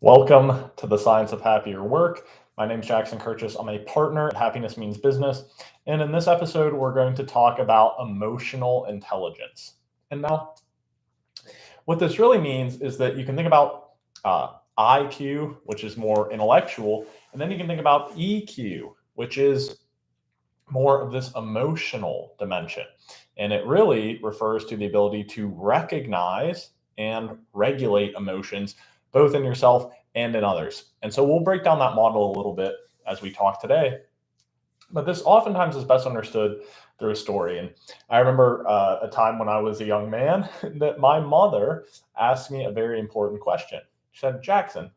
Welcome to the Science of Happier Work. My name is Jackson Kirchis. I'm a partner at Happiness Means Business. And in this episode, we're going to talk about emotional intelligence. And now, what this really means is that you can think about IQ, which is more intellectual, and then you can think about EQ, which is more of this emotional dimension. And it really refers to the ability to recognize and regulate emotions, both in yourself and in others. And so we'll break down that model a little bit as we talk today. But this oftentimes is best understood through a story. And I remember a time when I was a young man that my mother asked me a very important question. She said, "Jackson,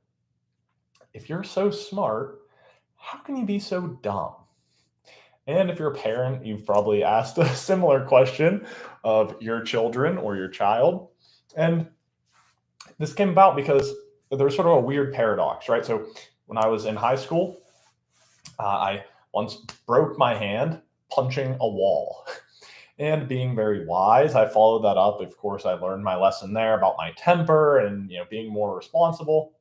if you're so smart, how can you be so dumb?" And if you're a parent, you've probably asked a similar question of your children or your child. And this came about because there's sort of a weird paradox, right? So when I was in high school, I once broke my hand punching a wall. And being very wise, I followed that up. Of course, I learned my lesson there about my temper and being more responsible.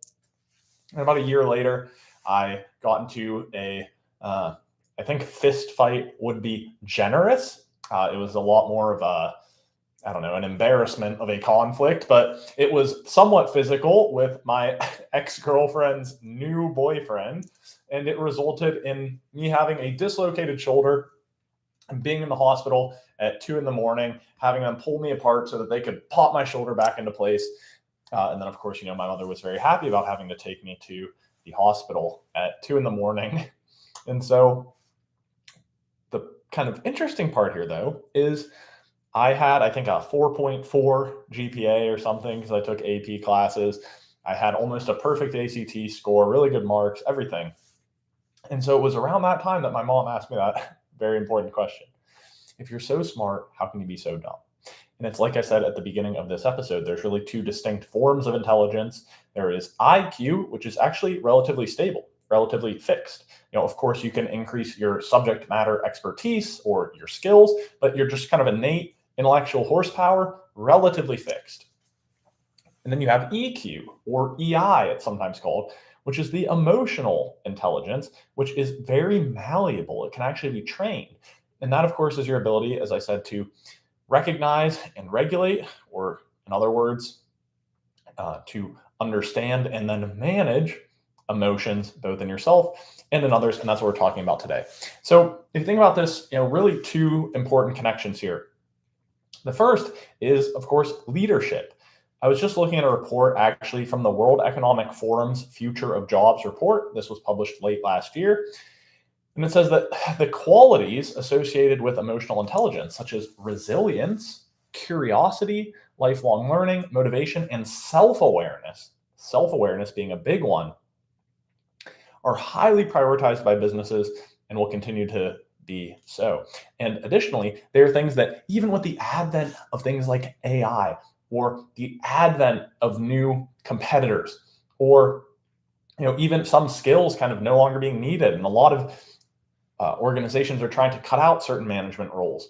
And about a year later, I got into I think fist fight would be generous. It was a lot more of an embarrassment of a conflict, but it was somewhat physical with my ex-girlfriend's new boyfriend. And it resulted in me having a dislocated shoulder and being in the hospital at 2 a.m, having them pull me apart so that they could pop my shoulder back into place. And then, of course, my mother was very happy about having to take me to the hospital at 2 a.m. And so the kind of interesting part here, though, is I had, I think, a 4.4 GPA or something because I took AP classes. I had almost a perfect ACT score, really good marks, everything. And so it was around that time that my mom asked me that very important question. If you're so smart, how can you be so dumb? And it's like I said at the beginning of this episode, there's really two distinct forms of intelligence. There is IQ, which is actually relatively stable, relatively fixed. Of course, you can increase your subject matter expertise or your skills, but you're just kind of innate intellectual horsepower, relatively fixed. And then you have EQ, or EI, it's sometimes called, which is the emotional intelligence, which is very malleable. It can actually be trained. And that, of course, is your ability, as I said, to recognize and regulate, or in other words, to understand and then manage emotions, both in yourself and in others. And that's what we're talking about today. So if you think about this, really two important connections here. The first is, of course, leadership. I was just looking at a report actually from the World Economic Forum's Future of Jobs report. This was published late last year. And it says that the qualities associated with emotional intelligence, such as resilience, curiosity, lifelong learning, motivation, and self-awareness being a big one, are highly prioritized by businesses and will continue to be so. And additionally, there are things that even with the advent of things like AI or the advent of new competitors or even some skills kind of no longer being needed, and a lot of organizations are trying to cut out certain management roles.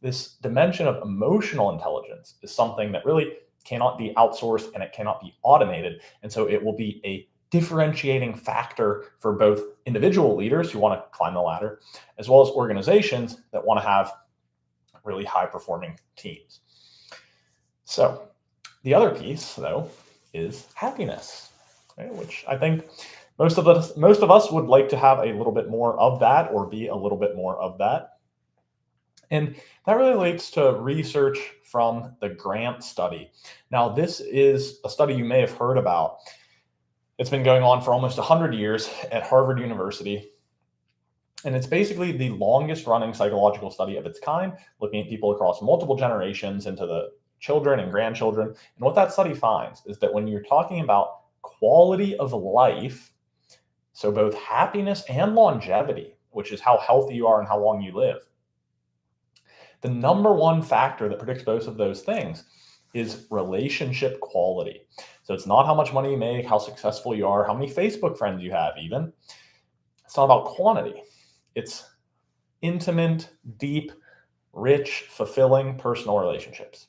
This dimension of emotional intelligence is something that really cannot be outsourced and it cannot be automated. And so it will be a differentiating factor for both individual leaders who want to climb the ladder, as well as organizations that want to have really high performing teams. So the other piece, though, is happiness, right? Which I think most of us would like to have a little bit more of that, or be a little bit more of that. And that really relates to research from the Grant study. Now, this is a study you may have heard about. It's been going on for almost 100 years at Harvard University. And it's basically the longest running psychological study of its kind, looking at people across multiple generations into the children and grandchildren. And what that study finds is that when you're talking about quality of life, so both happiness and longevity, which is how healthy you are and how long you live, the number one factor that predicts both of those things is relationship quality. So it's not how much money you make, how successful you are, how many Facebook friends you have even. It's not about quantity. It's intimate, deep, rich, fulfilling personal relationships.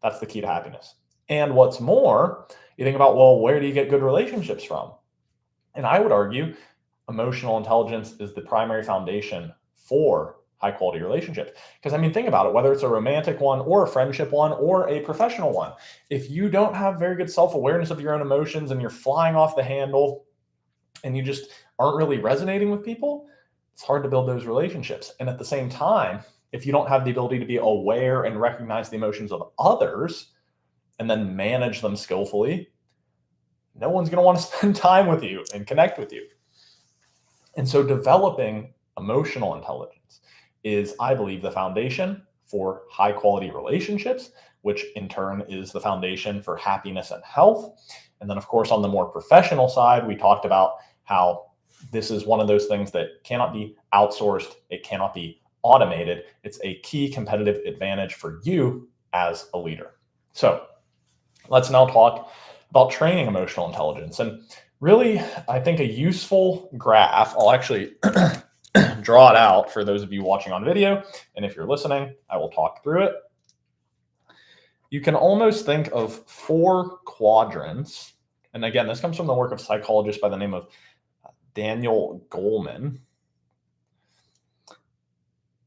That's the key to happiness. And what's more, you think about, well, where do you get good relationships from? And I would argue emotional intelligence is the primary foundation for high quality relationships. Because I mean, think about it, whether it's a romantic one or a friendship one or a professional one, if you don't have very good self awareness of your own emotions and you're flying off the handle and you just aren't really resonating with people, it's hard to build those relationships. And at the same time, if you don't have the ability to be aware and recognize the emotions of others and then manage them skillfully, no one's going to want to spend time with you and connect with you. And so developing emotional intelligence is, I believe, the foundation for high quality relationships, which in turn is the foundation for happiness and health. And then, of course, on the more professional side, we talked about how this is one of those things that cannot be outsourced. It cannot be automated. It's a key competitive advantage for you as a leader. So let's now talk about training emotional intelligence. And really, I think a useful graph, I'll actually draw it out for those of you watching on video. And if you're listening, I will talk through it. You can almost think of 4 quadrants. And again, this comes from the work of a psychologist by the name of Daniel Goleman.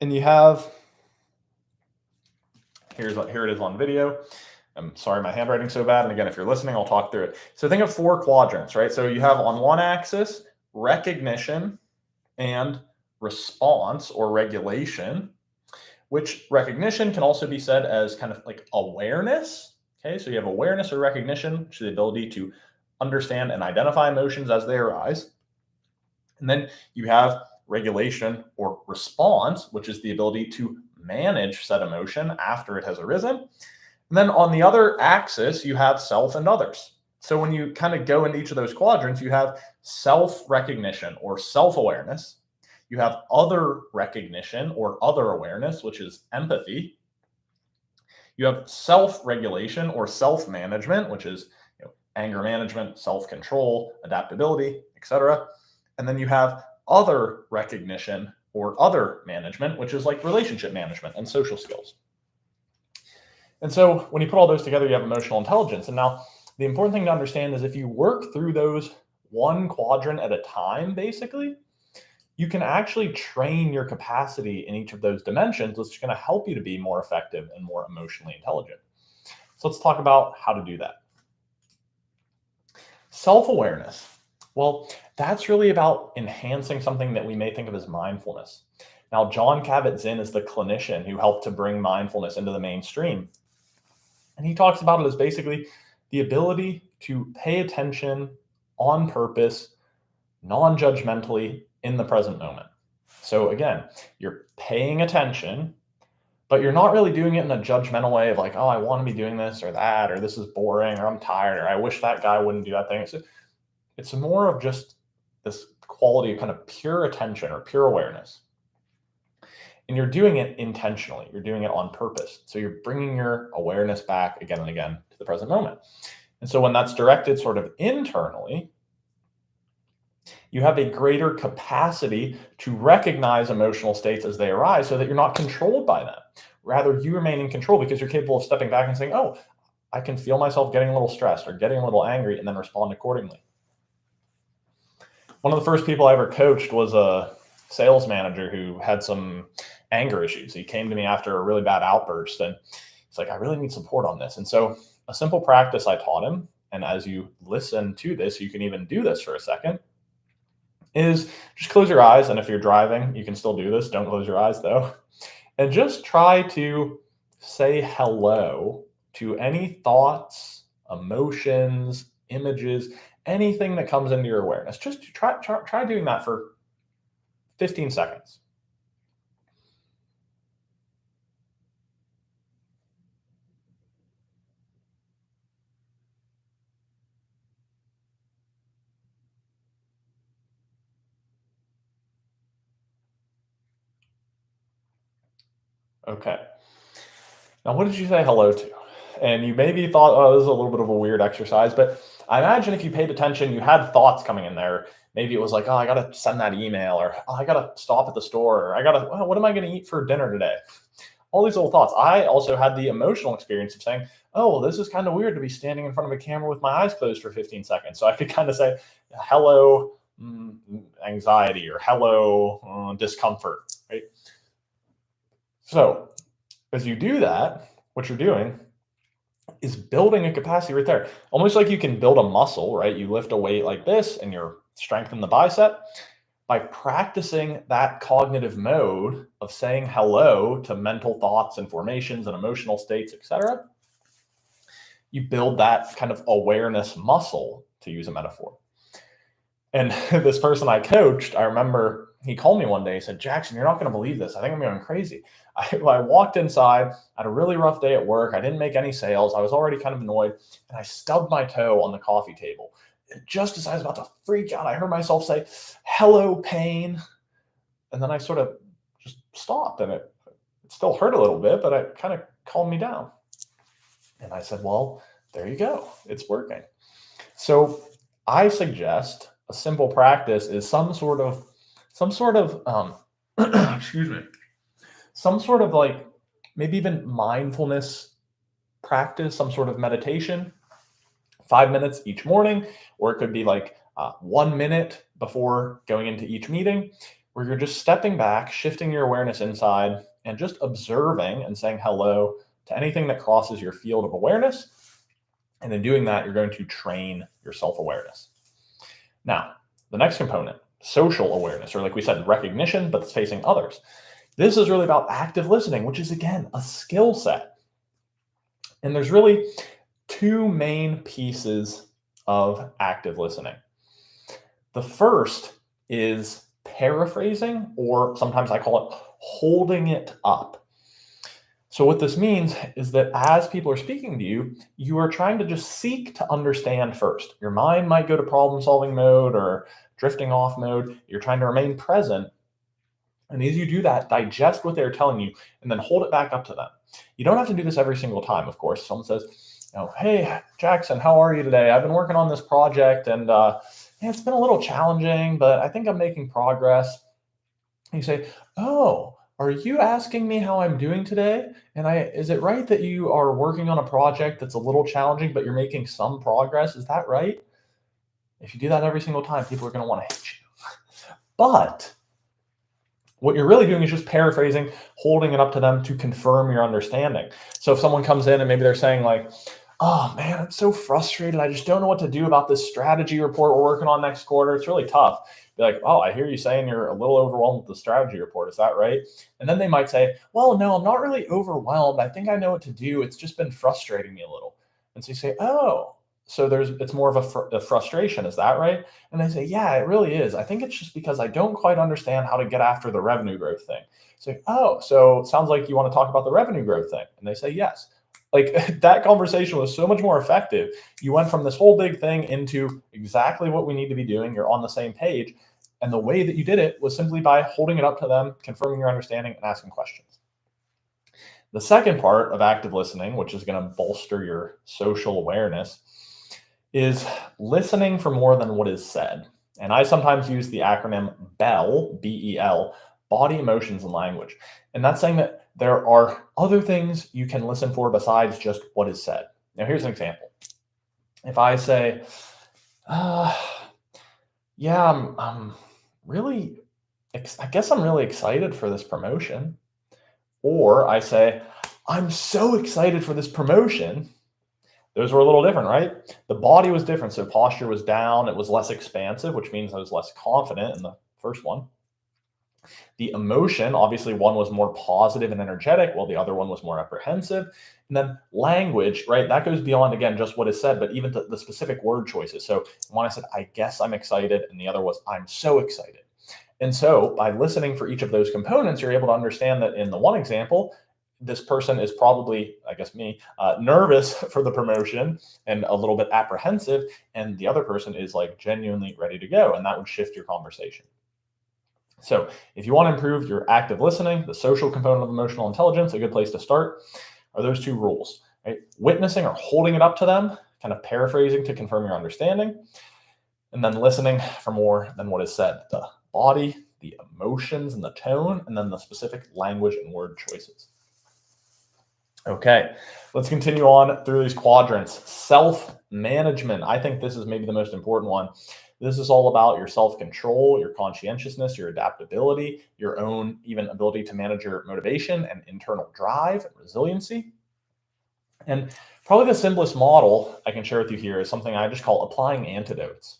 And you have, here it is on video. I'm sorry, my handwriting's so bad. And again, if you're listening, I'll talk through it. So think of 4 quadrants, right? So you have on one axis, recognition and response or regulation, which recognition can also be said as kind of like awareness. Okay, so you have awareness or recognition, which is the ability to understand and identify emotions as they arise. And then you have regulation or response, which is the ability to manage said emotion after it has arisen. And then on the other axis, you have self and others. So when you kind of go into each of those quadrants, you have self-recognition or self-awareness. You have other recognition or other awareness, which is empathy. You have self-regulation or self-management, which is anger management, self-control, adaptability, etc. And then you have other recognition or other management, which is like relationship management and social skills. And so when you put all those together, you have emotional intelligence. And now the important thing to understand is if you work through those one quadrant at a time, basically, you can actually train your capacity in each of those dimensions, which is going to help you to be more effective and more emotionally intelligent. So let's talk about how to do that. Self-awareness. Well, that's really about enhancing something that we may think of as mindfulness. Now, Jon Kabat-Zinn is the clinician who helped to bring mindfulness into the mainstream. And he talks about it as basically the ability to pay attention on purpose, non-judgmentally in the present moment. So again, you're paying attention, but you're not really doing it in a judgmental way of like, oh, I want to be doing this or that, or this is boring, or I'm tired, or I wish that guy wouldn't do that thing. It's more of just this quality of kind of pure attention or pure awareness. And you're doing it intentionally. You're doing it on purpose. So you're bringing your awareness back again and again to the present moment. And so when that's directed sort of internally, you have a greater capacity to recognize emotional states as they arise so that you're not controlled by them. Rather, you remain in control because you're capable of stepping back and saying, oh, I can feel myself getting a little stressed or getting a little angry and then respond accordingly. One of the first people I ever coached was a sales manager who had some anger issues. He came to me after a really bad outburst and he's like, I really need support on this. And so a simple practice I taught him, and as you listen to this, you can even do this for a second, is just close your eyes. And if you're driving, you can still do this. Don't close your eyes though. And just try to say hello to any thoughts, emotions, images, anything that comes into your awareness. Just try doing that for 15 seconds. Okay. Now, what did you say hello to? And you maybe thought, oh, this is a little bit of a weird exercise, but I imagine if you paid attention, you had thoughts coming in there. Maybe it was like, oh, I got to send that email, or oh, I got to stop at the store, or I got to, well, what am I going to eat for dinner today? all these little thoughts. I also had the emotional experience of saying, oh, well, this is kind of weird to be standing in front of a camera with my eyes closed for 15 seconds. So I could kind of say, hello, anxiety, or hello, discomfort, right? So as you do that, what you're doing is building a capacity right there. Almost like you can build a muscle, right? You lift a weight like this and you're strengthening the bicep. By practicing that cognitive mode of saying hello to mental thoughts and formations and emotional states, etc., you build that kind of awareness muscle, to use a metaphor. And this person I coached, I remember he called me one day. He said, Jackson, you're not going to believe this. I think I'm going crazy. I walked inside, I had a really rough day at work. I didn't make any sales. I was already kind of annoyed. And I stubbed my toe on the coffee table. And just as I was about to freak out, I heard myself say, hello, pain. And then I sort of just stopped. And it still hurt a little bit, but it kind of calmed me down. And I said, well, there you go. It's working. So I suggest a simple practice is some sort of excuse me, some sort of like maybe even mindfulness practice, some sort of meditation, 5 minutes each morning, or it could be like 1 minute before going into each meeting, where you're just stepping back, shifting your awareness inside, and just observing and saying hello to anything that crosses your field of awareness. And in doing that, you're going to train your self-awareness. Now, the next component, social awareness, or like we said, recognition, but it's facing others. This is really about active listening, which is, again, a skill set. And there's really two main pieces of active listening. The first is paraphrasing, or sometimes I call it holding it up. So what this means is that as people are speaking to you, you are trying to just seek to understand first. Your mind might go to problem-solving mode or drifting off mode. You're trying to remain present. And as you do that, digest what they're telling you and then hold it back up to them. You don't have to do this every single time, of course. Someone says, hey, Jackson, how are you today? I've been working on this project and it's been a little challenging, but I think I'm making progress. And you say, oh, are you asking me how I'm doing today? And is it right that you are working on a project that's a little challenging, but you're making some progress? Is that right? If you do that every single time, people are going to want to hate you. But what you're really doing is just paraphrasing, holding it up to them to confirm your understanding. So if someone comes in and maybe they're saying like, oh man, I'm so frustrated. I just don't know what to do about this strategy report we're working on next quarter. It's really tough. Be like, oh, I hear you saying you're a little overwhelmed with the strategy report. Is that right? And then they might say, well, no, I'm not really overwhelmed. I think I know what to do. It's just been frustrating me a little. And so you say, oh, so it's more of a frustration. Is that right? And they say, yeah, it really is. I think it's just because I don't quite understand how to get after the revenue growth thing. So, oh, so it sounds like you want to talk about the revenue growth thing. And they say, yes. Like that conversation was so much more effective. You went from this whole big thing into exactly what we need to be doing. You're on the same page. And the way that you did it was simply by holding it up to them, confirming your understanding, and asking questions. The second part of active listening, which is going to bolster your social awareness, is listening for more than what is said. And I sometimes use the acronym BEL, B-E-L, body, emotions, and language. And that's saying that there are other things you can listen for besides just what is said. Now, here's an example. If I say, yeah, I'm really, I guess I'm really excited for this promotion. Or I say, I'm so excited for this promotion. Those were a little different, right? The body was different. So posture was down. It was less expansive, which means I was less confident in the first one. The emotion, obviously one was more positive and energetic, while the other one was more apprehensive. And then language, right? That goes beyond, again, just what is said, but even the specific word choices. So one I said, I guess I'm excited. And the other was, I'm so excited. And so by listening for each of those components, you're able to understand that in the one example, this person is probably, I guess me, nervous for the promotion and a little bit apprehensive. And the other person is like genuinely ready to go. And that would shift your conversation. So if you want to improve your active listening, the social component of emotional intelligence, a good place to start are those two rules, right? Witnessing or holding it up to them, kind of paraphrasing to confirm your understanding, and then listening for more than what is said, the body, the emotions and the tone, and then the specific language and word choices. Okay, let's continue on through these quadrants. Self-management. I think this is maybe the most important one. This is all about your self-control, your conscientiousness, your adaptability, your own even ability to manage your motivation and internal drive and resiliency. And probably the simplest model I can share with you here is something I just call applying antidotes,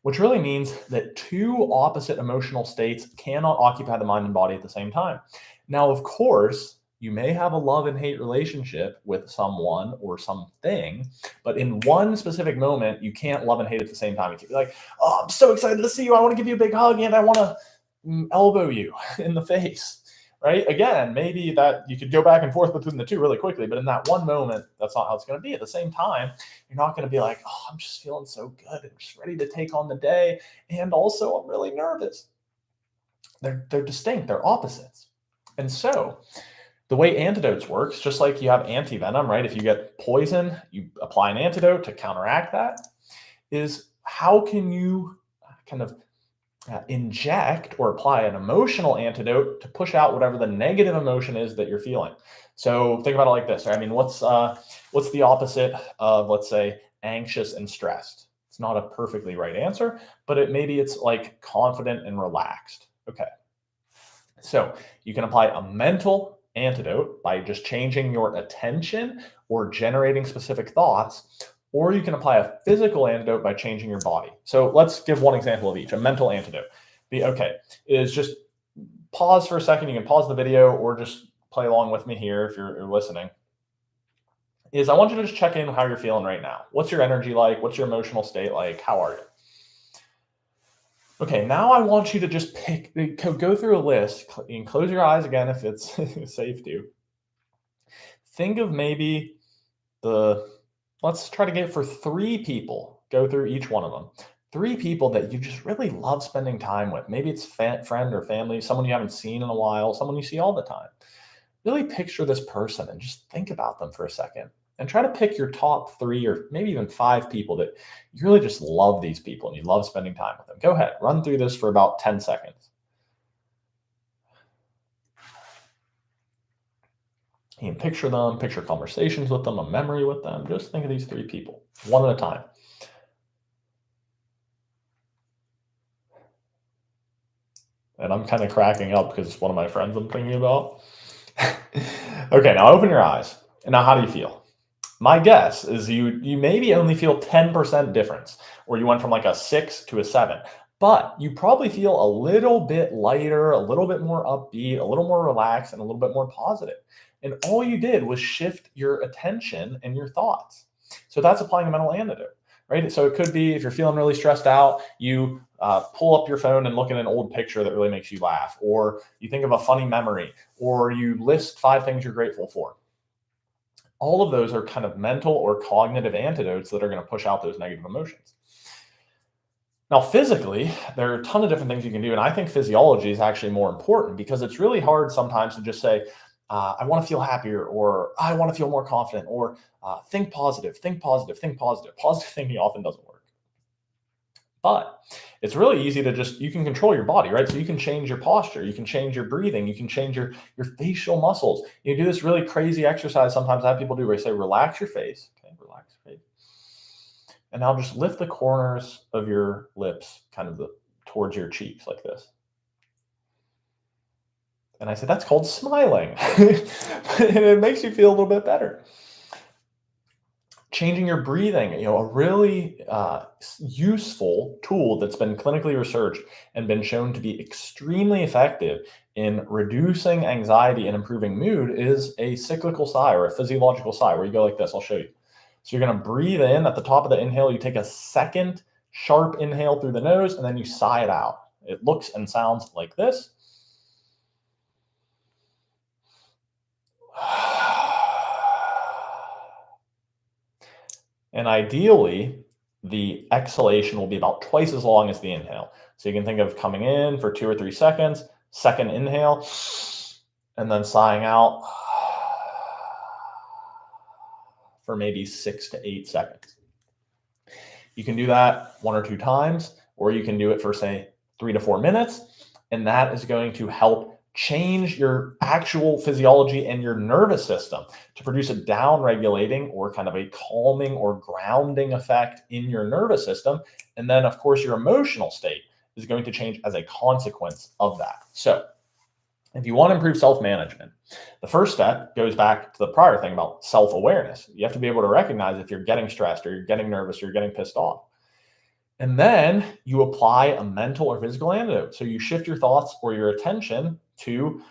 which really means that two opposite emotional states cannot occupy the mind and body at the same time. Now, of course, you may have a love and hate relationship with someone or something, but in one specific moment, you can't love and hate at the same time. You can be like, oh, I'm so excited to see you. I want to give you a big hug and I want to elbow you in the face. Right? Again, maybe that you could go back and forth between the two really quickly, but in that one moment, that's not how it's going to be. At the same time, you're not going to be like, oh, I'm just feeling so good. I'm just ready to take on the day. And also, I'm really nervous. They're distinct, they're opposites. And so, the way antidotes works, just like you have anti-venom, right? If you get poison, you apply an antidote to counteract that, is how can you kind of inject or apply an emotional antidote to push out whatever the negative emotion is that you're feeling. So think about it like this. Right? I mean, what's the opposite of, let's say, anxious and stressed? It's not a perfectly right answer, but maybe it's like confident and relaxed. Okay. So you can apply a mental antidote by just changing your attention or generating specific thoughts, or you can apply a physical antidote by changing your body. So let's give one example of each. A mental antidote is just pause for a second. You can pause the video or just play along with me here if you're listening. I want you to just check in how you're feeling right now. What's your energy like? What's your emotional state like? How are you? Okay, now I want you to just go through a list and close your eyes again if it's safe to. Think of maybe let's try to get for 3 people. Go through each one of them. 3 people that you just really love spending time with. Maybe it's friend or family, someone you haven't seen in a while, someone you see all the time. Really picture this person and just think about them for a second. And try to pick your top 3 or maybe even 5 people that you really just love these people and you love spending time with them. Go ahead, run through this for about 10 seconds. You can picture them, picture conversations with them, a memory with them. Just think of these 3 people, one at a time. And I'm kind of cracking up because it's one of my friends I'm thinking about. Okay, now open your eyes. And now how do you feel? My guess is you maybe only feel 10% difference, or you went from like a 6 to a 7. But you probably feel a little bit lighter, a little bit more upbeat, a little more relaxed, and a little bit more positive. And all you did was shift your attention and your thoughts. So that's applying a mental antidote, right? So it could be if you're feeling really stressed out, you pull up your phone and look at an old picture that really makes you laugh, or you think of a funny memory, or you list 5 things you're grateful for. All of those are kind of mental or cognitive antidotes that are going to push out those negative emotions. Now, physically, there are a ton of different things you can do. And I think physiology is actually more important because it's really hard sometimes to just say, I want to feel happier, or I want to feel more confident, or think positive, think positive, think positive. Positive thinking often doesn't work. But it's really easy to you can control your body, right? So you can change your posture, you can change your breathing, you can change your facial muscles. You do this really crazy exercise sometimes I have people do where I say, relax your face. Okay, relax your face. And now just lift the corners of your lips kind of towards your cheeks like this. And I said, that's called smiling. And it makes you feel a little bit better. Changing your breathing, a really useful tool that's been clinically researched and been shown to be extremely effective in reducing anxiety and improving mood is a cyclical sigh or a physiological sigh where you go like this. I'll show you. So you're going to breathe in at the top of the inhale. You take a second sharp inhale through the nose, and then you sigh it out. It looks and sounds like this. And ideally, the exhalation will be about twice as long as the inhale. So you can think of coming in for 2 or 3 seconds, second inhale, and then sighing out for maybe 6 to 8 seconds. You can do that 1 or 2 times, or you can do it for, say, 3 to 4 minutes. And that is going to help change your actual physiology and your nervous system to produce a down regulating or kind of a calming or grounding effect in your nervous system. And then, of course, your emotional state is going to change as a consequence of that. So if you want to improve self-management, the first step goes back to the prior thing about self-awareness. You have to be able to recognize if you're getting stressed or you're getting nervous or you're getting pissed off. And then you apply a mental or physical antidote. So you shift your thoughts or your attention to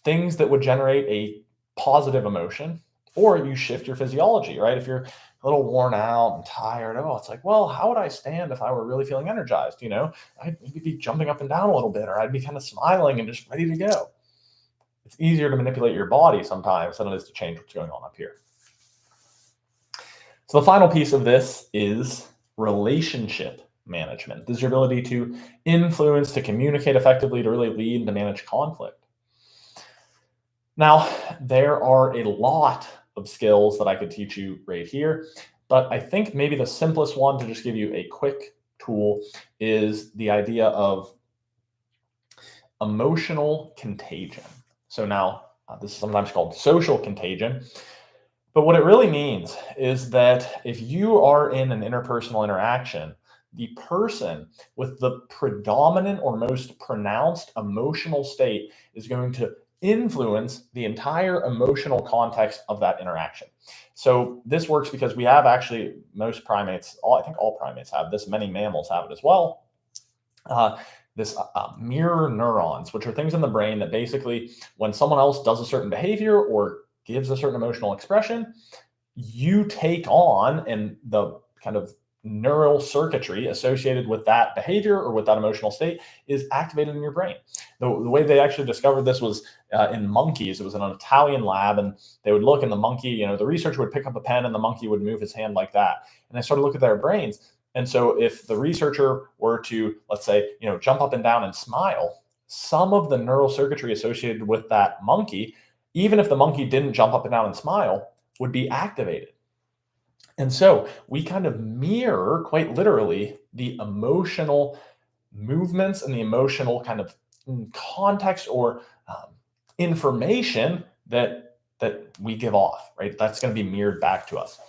things that would generate a positive emotion, or you shift your physiology, right? If you're a little worn out and tired, it's like, well, how would I stand if I were really feeling energized? I'd be jumping up and down a little bit, or I'd be kind of smiling and just ready to go. It's easier to manipulate your body sometimes than it is to change what's going on up here. So the final piece of this is relationship management. This is your ability to influence, to communicate effectively, to really lead, and to manage conflict. Now, there are a lot of skills that I could teach you right here, but I think maybe the simplest one to just give you a quick tool is the idea of emotional contagion. So now, this is sometimes called social contagion. But what it really means is that if you are in an interpersonal interaction, the person with the predominant or most pronounced emotional state is going to influence the entire emotional context of that interaction. So this works because we have actually, most primates, I think all primates have this, many mammals have it as well. Mirror neurons, which are things in the brain that basically, when someone else does a certain behavior or gives a certain emotional expression, you take on, and the kind of neural circuitry associated with that behavior or with that emotional state is activated in your brain. The way they actually discovered this was in monkeys. It was in an Italian lab, and they would look, and the monkey, the researcher would pick up a pen and the monkey would move his hand like that. And they started to look at their brains. And so if the researcher were to, let's say, jump up and down and smile, some of the neural circuitry associated with that monkey, even if the monkey didn't jump up and down and smile, would be activated. And so we kind of mirror, quite literally, the emotional movements and the emotional kind of context or information that we give off, right? That's going to be mirrored back to us.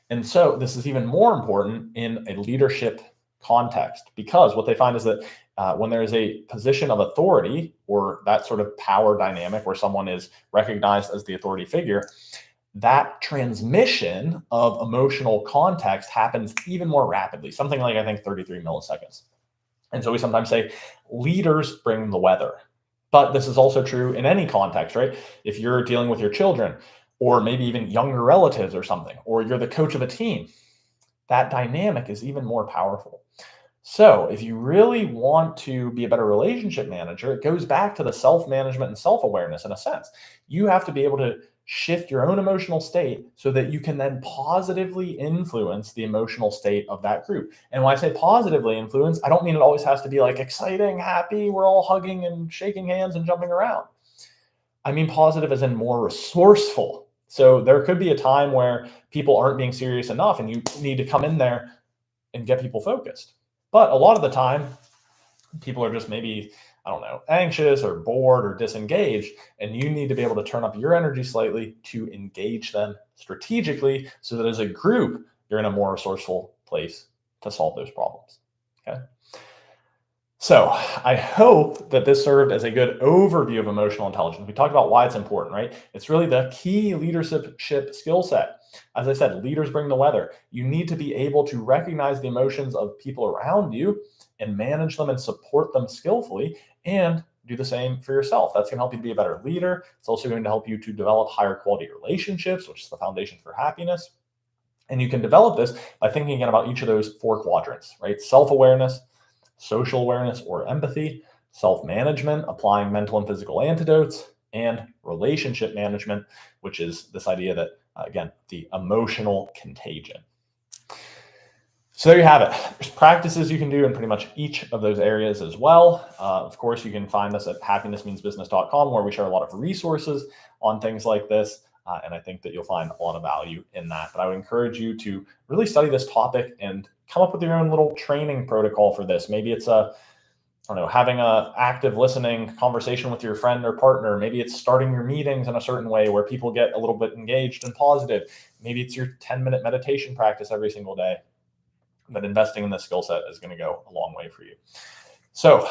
And so this is even more important in a leadership context, because what they find is that when there is a position of authority or that sort of power dynamic where someone is recognized as the authority figure, that transmission of emotional context happens even more rapidly, something like, I think, 33 milliseconds. And so we sometimes say leaders bring the weather. But this is also true in any context, right? If you're dealing with your children, or maybe even younger relatives or something, or you're the coach of a team, that dynamic is even more powerful. So if you really want to be a better relationship manager, it goes back to the self-management and self-awareness in a sense. You have to be able to shift your own emotional state so that you can then positively influence the emotional state of that group. And when I say positively influence, I don't mean it always has to be like exciting, happy, we're all hugging and shaking hands and jumping around. I mean positive as in more resourceful. So there could be a time where people aren't being serious enough and you need to come in there and get people focused. But a lot of the time, people are just maybe, anxious or bored or disengaged, and you need to be able to turn up your energy slightly to engage them strategically so that as a group, you're in a more resourceful place to solve those problems. Okay. So I hope that this served as a good overview of emotional intelligence. We talked about why it's important, right? It's really the key leadership skill set. As I said, leaders bring the weather. You need to be able to recognize the emotions of people around you and manage them and support them skillfully, and do the same for yourself. That's going to help you to be a better leader. It's also going to help you to develop higher quality relationships, which is the foundation for happiness. And you can develop this by thinking again about each of those 4 quadrants, right? Self-awareness, social awareness or empathy, self-management, applying mental and physical antidotes, and relationship management, which is this idea that, again, the emotional contagion. So there you have it. There's practices you can do in pretty much each of those areas as well. Of course, you can find us at happinessmeansbusiness.com, where we share a lot of resources on things like this. And I think that you'll find a lot of value in that. But I would encourage you to really study this topic and come up with your own little training protocol for this. Maybe it's a I don't know, having a active listening conversation with your friend or partner. Maybe it's starting your meetings in a certain way where people get a little bit engaged and positive. Maybe it's your 10-minute meditation practice every single day. But investing in this skill set is going to go a long way for you. So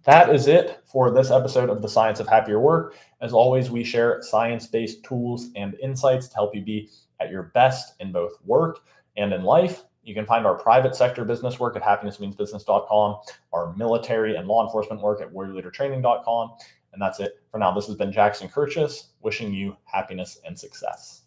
that is it for this episode of The Science of Happier Work. As always, we share science-based tools and insights to help you be at your best in both work and in life. You can find our private sector business work at happinessmeansbusiness.com, our military and law enforcement work at warriorleadertraining.com. And that's it for now. This has been Jackson Kirchis, wishing you happiness and success.